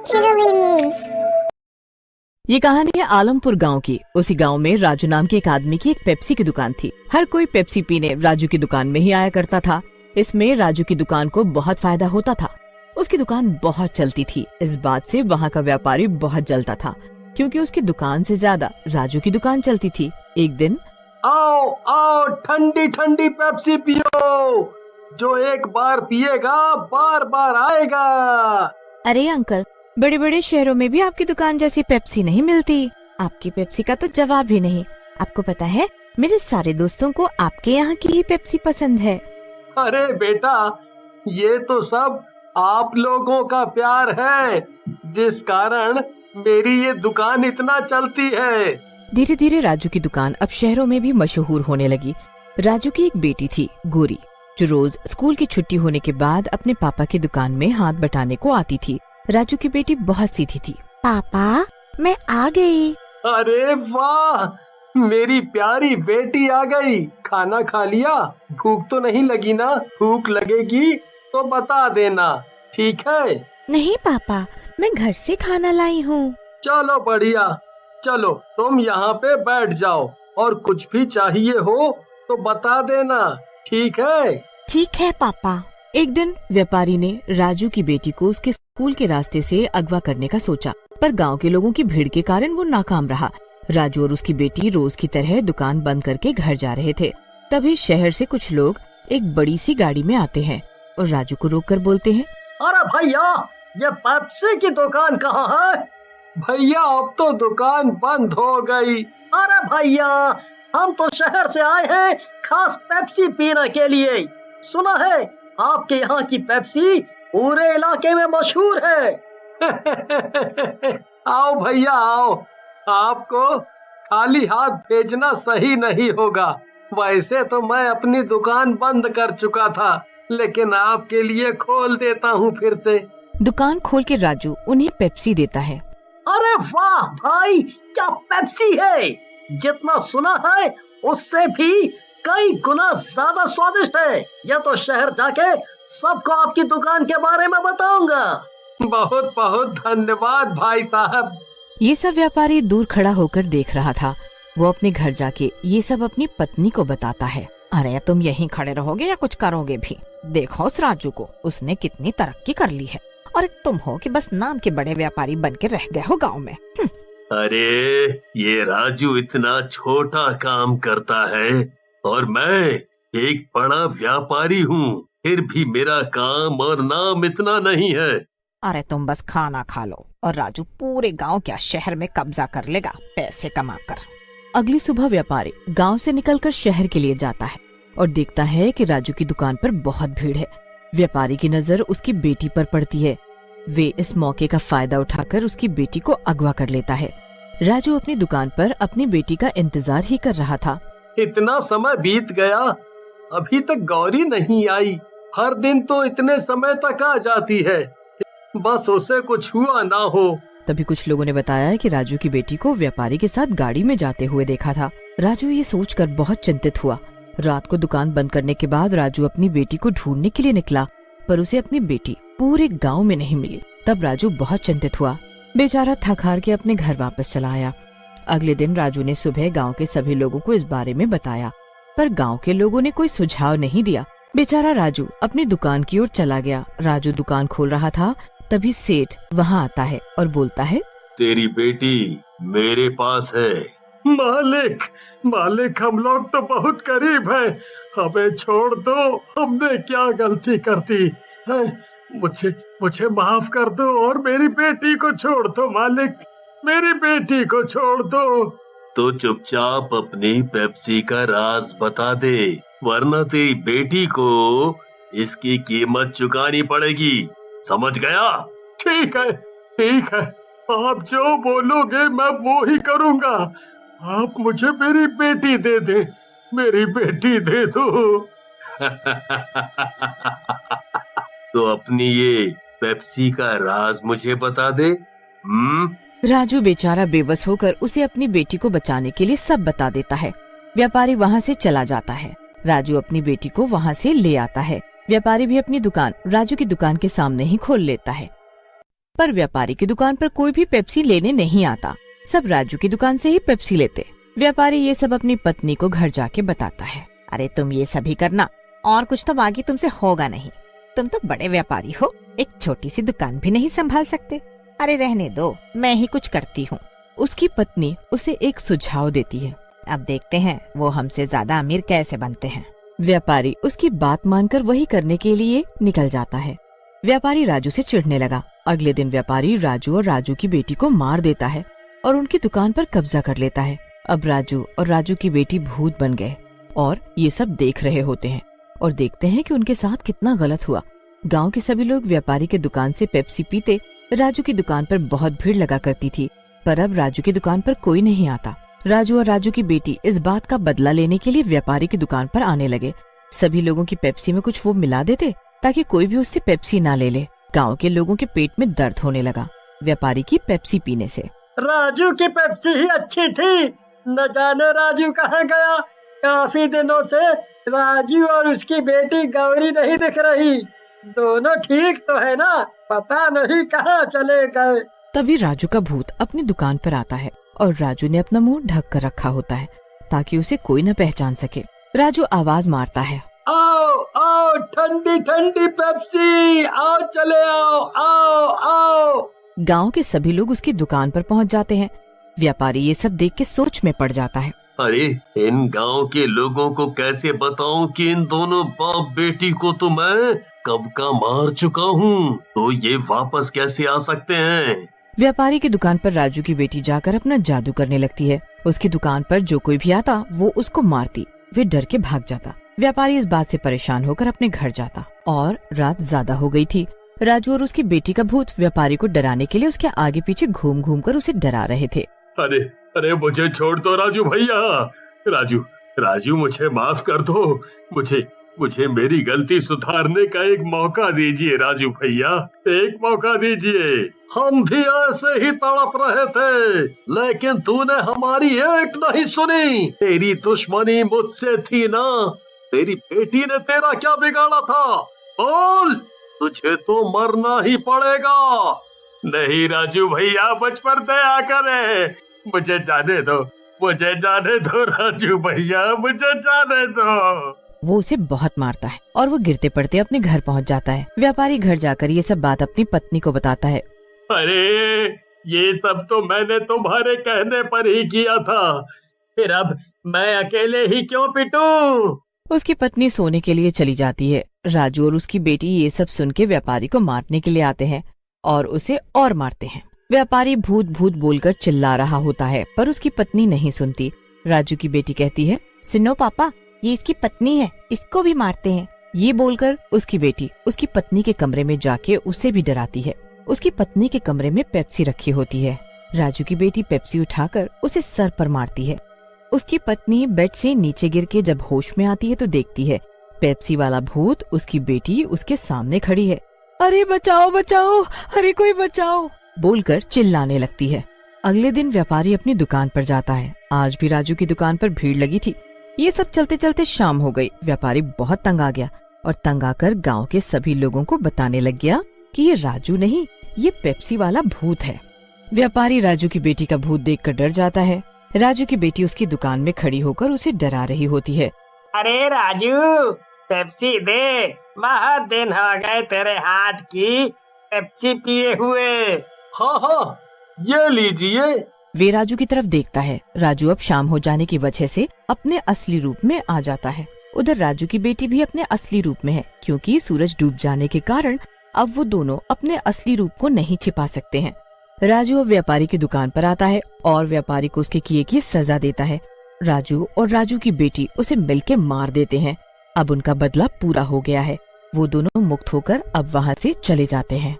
Italy means. ये कहानी है आलमपुर गांव की। उसी गांव में राजू नाम के एक आदमी की एक पेप्सी की दुकान थी। हर कोई पेप्सी पीने राजू की दुकान में ही आया करता था। इसमें राजू की दुकान को बहुत फायदा होता था। उसकी दुकान बहुत चलती थी। इस बात से वहाँ का व्यापारी बहुत जलता था, क्योंकि उसकी दुकान से ज्यादा राजू की दुकान चलती थी। एक दिन, आओ आओ, ठंडी ठंडी पेप्सी पियो। जो एक बार पिएगा बार बार आएगा। अरे अंकल, बड़े बड़े शहरों में भी आपकी दुकान जैसी पेप्सी नहीं मिलती। आपकी पेप्सी का तो जवाब ही नहीं। आपको पता है, मेरे सारे दोस्तों को आपके यहाँ की ही पेप्सी पसंद है। अरे बेटा, ये तो सब आप लोगों का प्यार है, जिस कारण मेरी ये दुकान इतना चलती है। धीरे धीरे राजू की दुकान अब शहरों में भी मशहूर होने लगी। राजू की एक बेटी थी, गोरी, जो रोज स्कूल की छुट्टी होने के बाद अपने पापा की दुकान में हाथ बटाने को आती थी। राजू की बेटी बहुत सीधी थी। पापा, मैं आ गई। अरे वाह, मेरी प्यारी बेटी आ गई। खाना खा लिया? भूख तो नहीं लगी ना? भूख लगेगी तो बता देना, ठीक है? नहीं पापा, मैं घर से खाना लाई हूँ। चलो बढ़िया। चलो तुम यहाँ पे बैठ जाओ, और कुछ भी चाहिए हो तो बता देना, ठीक है? ठीक है पापा। एक दिन व्यापारी ने राजू की बेटी को उसके स्कूल के रास्ते से अगवा करने का सोचा, पर गांव के लोगों की भीड़ के कारण वो नाकाम रहा। राजू और उसकी बेटी रोज की तरह दुकान बंद करके घर जा रहे थे। तभी शहर से कुछ लोग एक बड़ी सी गाड़ी में आते हैं और राजू को रोककर बोलते हैं, अरे भैया, ये पेप्सी की दुकान कहाँ है? भैया, अब तो दुकान बंद हो गई। अरे भैया, हम तो शहर से आए हैं खास पेप्सी पीने के लिए। सुना है आपके यहाँ की पेप्सी पूरे इलाके में मशहूर है। आओ भैया आओ, आपको खाली हाथ भेजना सही नहीं होगा। वैसे तो मैं अपनी दुकान बंद कर चुका था, लेकिन आपके लिए खोल देता हूँ फिर से। दुकान खोल के राजू उन्हें पेप्सी देता है। अरे वाह भाई, क्या पेप्सी है! जितना सुना है उससे भी कई गुना ज्यादा स्वादिष्ट है। यह तो शहर जाके सबको आपकी दुकान के बारे में बताऊंगा। बहुत बहुत धन्यवाद भाई साहब। ये सब व्यापारी दूर खड़ा होकर देख रहा था। वो अपने घर जाके ये सब अपनी पत्नी को बताता है। अरे तुम यहीं खड़े रहोगे या कुछ करोगे भी? देखो उस राजू को, उसने कितनी तरक्की कर ली है, और तुम हो कि बस नाम के बड़े व्यापारी बन के रह गए हो गाँव में। अरे ये राजू इतना छोटा काम करता है और मैं एक बड़ा व्यापारी हूँ, फिर भी मेरा काम और नाम इतना नहीं है। अरे तुम बस खाना खा लो और राजू पूरे गांव क्या शहर में कब्जा कर लेगा, पैसे कमा कर। अगली सुबह व्यापारी गांव से निकलकर शहर के लिए जाता है और देखता है कि राजू की दुकान पर बहुत भीड़ है। व्यापारी की नजर उसकी बेटी पर पड़ती है। वे इस मौके का फायदा उठाकर उसकी बेटी को अगवा कर लेता है। राजू अपनी दुकान पर अपनी बेटी का इंतजार ही कर रहा था। इतना समय बीत गया, अभी तक गौरी नहीं आई। हर दिन तो इतने समय तक आ जाती है, बस उसे कुछ हुआ ना हो। तभी कुछ लोगों ने बताया कि राजू की बेटी को व्यापारी के साथ गाड़ी में जाते हुए देखा था। राजू ये सोचकर बहुत चिंतित हुआ। रात को दुकान बंद करने के बाद राजू अपनी बेटी को ढूंढने के लिए निकला, पर उसे अपनी बेटी पूरे गांव में नहीं मिली। तब राजू बहुत चिंतित हुआ। बेचारा थक हार के अपने घर वापस चला आया। अगले दिन राजू ने सुबह गांव के सभी लोगों को इस बारे में बताया, पर गांव के लोगों ने कोई सुझाव नहीं दिया। बेचारा राजू अपनी दुकान की ओर चला गया। राजू दुकान खोल रहा था, तभी सेठ वहाँ आता है और बोलता है, तेरी बेटी मेरे पास है। मालिक, मालिक, हम लोग तो बहुत करीब हैं, हमें छोड़ दो। हमने क्या गलती कर दी है? मुझे माफ कर दो और मेरी बेटी को छोड़ दो मालिक, मेरी बेटी को छोड़ दो। तो चुपचाप अपनी पेप्सी का राज बता दे, वरना तेरी बेटी को इसकी कीमत चुकानी पड़ेगी, समझ गया? ठीक है, ठीक है, आप जो बोलोगे मैं वो ही करूँगा। आप मुझे मेरी बेटी दे दे, मेरी बेटी दे दो। तो अपनी ये पेप्सी का राज मुझे बता दे। राजू बेचारा बेबस होकर उसे अपनी बेटी को बचाने के लिए सब बता देता है। व्यापारी वहाँ से चला जाता है। राजू अपनी बेटी को वहाँ से ले आता है। व्यापारी भी अपनी दुकान राजू की दुकान के सामने ही खोल लेता है। पर व्यापारी की दुकान पर कोई भी पेप्सी लेने नहीं आता। सब राजू की दुकान से ही पेप्सी लेते। व्यापारी ये सब अपनी पत्नी को घर जाके बताता है। अरे तुम ये सभी करना, और कुछ तो बाकी तुमसे होगा नहीं। तुम तो बड़े व्यापारी हो, एक छोटी सी दुकान भी नहीं संभाल सकते। अरे रहने दो, मैं ही कुछ करती हूँ। उसकी पत्नी उसे एक सुझाव देती है। अब देखते हैं वो हमसे ज्यादा अमीर कैसे बनते हैं। व्यापारी उसकी बात मानकर वही करने के लिए निकल जाता है। व्यापारी राजू से चिढ़ने लगा। अगले दिन व्यापारी राजू और राजू की बेटी को मार देता है और उनकी दुकान पर कब्जा कर लेता है। अब राजू और राजू की बेटी भूत बन गए और ये सब देख रहे होते हैं और देखते हैं कि उनके साथ कितना गलत हुआ। गांव के सभी लोग व्यापारी के दुकान से पेप्सी पीते। राजू की दुकान पर बहुत भीड़ लगा करती थी, पर अब राजू की दुकान पर कोई नहीं आता। राजू और राजू की बेटी इस बात का बदला लेने के लिए व्यापारी की दुकान पर आने लगे। सभी लोगों की पेप्सी में कुछ वो मिला देते ताकि कोई भी उससे पेप्सी ना ले ले। गांव के लोगों के पेट में दर्द होने लगा व्यापारी की पेप्सी पीने से। राजू की पेप्सी ही अच्छी थी, न जाने राजू कहाँ गया। काफी दिनों से राजू और उसकी बेटी गौरी नहीं दिख रही। दोनों ठीक तो है ना, पता नहीं कहाँ चले गए। तभी राजू का भूत अपनी दुकान पर आता है और राजू ने अपना मुंह ढक कर रखा होता है ताकि उसे कोई न पहचान सके। राजू आवाज मारता है, आओ आओ, ठंडी ठंडी पेप्सी, आओ चले आओ, आओ आओ। गांव के सभी लोग उसकी दुकान पर पहुंच जाते हैं। व्यापारी ये सब देख के सोच में पड़ जाता है। अरे इन गांव के लोगों को कैसे बताऊं कि इन दोनों बाप बेटी को तो मैं कब का मार चुका हूँ, तो ये वापस कैसे आ सकते हैं। व्यापारी की दुकान पर राजू की बेटी जाकर अपना जादू करने लगती है। उसकी दुकान पर जो कोई भी आता वो उसको मारती। वे डर के भाग जाता। व्यापारी इस बात से परेशान होकर अपने घर जाता और रात ज्यादा हो गई थी। राजू और उसकी बेटी का भूत व्यापारी को डराने के लिए उसके आगे पीछे घूम घूम कर उसे डरा रहे थे। अरे अरे मुझे छोड़ दो राजू भैया, राजू राजू मुझे माफ कर दो। मुझे मेरी गलती सुधारने का एक मौका दीजिए राजू भैया, एक मौका दीजिए। हम भी ऐसे ही तड़प रहे थे, लेकिन तूने हमारी एक नहीं सुनी। तेरी दुश्मनी मुझसे थी ना, तेरी बेटी ने तेरा क्या बिगाड़ा था? बोल, तुझे तो मरना ही पड़ेगा। नहीं राजू भैया, मुझ पर दया करे, मुझे जाने दो राजू भैया, मुझे जाने दो। वो उसे बहुत मारता है और वो गिरते पड़ते अपने घर पहुंच जाता है। व्यापारी घर जाकर ये सब बात अपनी पत्नी को बताता है। अरे ये सब तो मैंने तुम्हारे कहने पर ही किया था, फिर अब मैं अकेले ही क्यों पिटूं? उसकी पत्नी सोने के लिए चली जाती है। राजू और उसकी बेटी ये सब सुन के व्यापारी को मारने के लिए आते हैं और उसे और मारते हैं। व्यापारी भूत भूत बोलकर चिल्ला रहा होता है, पर उसकी पत्नी नहीं सुनती। राजू की बेटी कहती है, सुनो पापा, ये इसकी पत्नी है, इसको भी मारते हैं। ये बोलकर उसकी बेटी उसकी पत्नी के कमरे में जाके उसे भी डराती है। उसकी पत्नी के कमरे में पेप्सी रखी होती है। राजू की बेटी पेप्सी उठाकर उसे सर पर मारती है। उसकी पत्नी बेड से नीचे गिर के जब होश में आती है तो देखती है पेप्सी वाला भूत उसकी बेटी उसके सामने खड़ी है। अरे बचाओ बचाओ, अरे कोई बचाओ बोलकर चिल्लाने लगती है। अगले दिन व्यापारी अपनी दुकान पर जाता है। आज भी राजू की दुकान पर भीड़ लगी थी। ये सब चलते चलते शाम हो गई। व्यापारी बहुत तंग आ गया और तंग आकर गांव के सभी लोगों को बताने लग गया कि ये राजू नहीं, ये पेप्सी वाला भूत है। व्यापारी राजू की बेटी का भूत देखकर डर जाता है। राजू की बेटी उसकी दुकान में खड़ी होकर उसे डरा रही होती है। अरे राजू, पेप्सी दे, बहुत दिन हो गए तेरे हाथ की पेप्सी पिए हुए। हाँ हाँ, ये लीजिए। वे राजू की तरफ देखता है। राजू अब शाम हो जाने की वजह से अपने असली रूप में आ जाता है। उधर राजू की बेटी भी अपने असली रूप में है, क्योंकि सूरज डूब जाने के कारण अब वो दोनों अपने असली रूप को नहीं छिपा सकते हैं। राजू अब व्यापारी की दुकान पर आता है और व्यापारी को उसके किए की सजा देता है। राजू और राजू की बेटी उसे मिलके मार देते हैं। अब उनका बदला पूरा हो गया है। वो दोनों मुक्त होकर अब वहाँ से चले जाते हैं।